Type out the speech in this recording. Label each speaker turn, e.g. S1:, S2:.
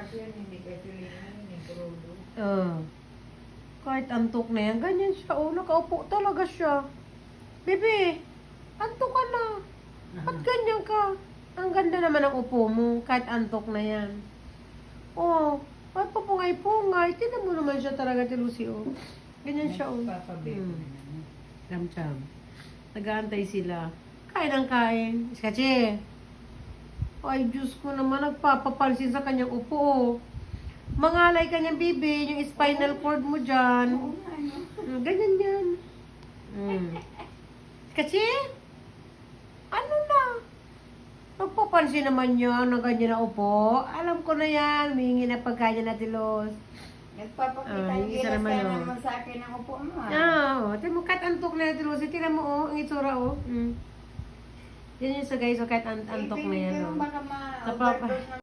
S1: kasi yan, hindi gasolina, hindi crudo.
S2: Kahit antok na yan, ganyan siya. Oh, nakaupo talaga siya. Bebe, antok ka na. Ba't ganyan ka? Ang ganda naman ang upo mo, kahit antok na yan. Oh, ba't papungay-pungay? Tignan mo naman siya talaga, Lucy, oh. Ganyan siya, oh.
S1: Papabili na naman.
S2: Cham-cham. Nag-aantay sila. Kain ang kain. Kasi, ay, Diyos ko naman, nagpapapansin sa kanyang upo, oh. Mangalay kanyang bibi, yung spinal cord mo dyan.
S1: Oo nga, no?
S2: Ganyan yan. Kasi, ano na? Nagpapansin naman niya na ganyan na upo. Alam ko na yan, humingi na pagkain na tilos.
S1: Nagpapakita
S2: Ah, yung isa naman, oh.
S1: naman sa akin ang upo mo, ah.
S2: Oo, tingnan mo, kahit antok na tilos. Tingnan mo, oh, ang itsura, oh. Yan yung sa guys, oh, kahit antok na yan,
S1: Ibigay
S2: oh.
S1: mo baka
S2: Sa papa.
S1: ma-overdose na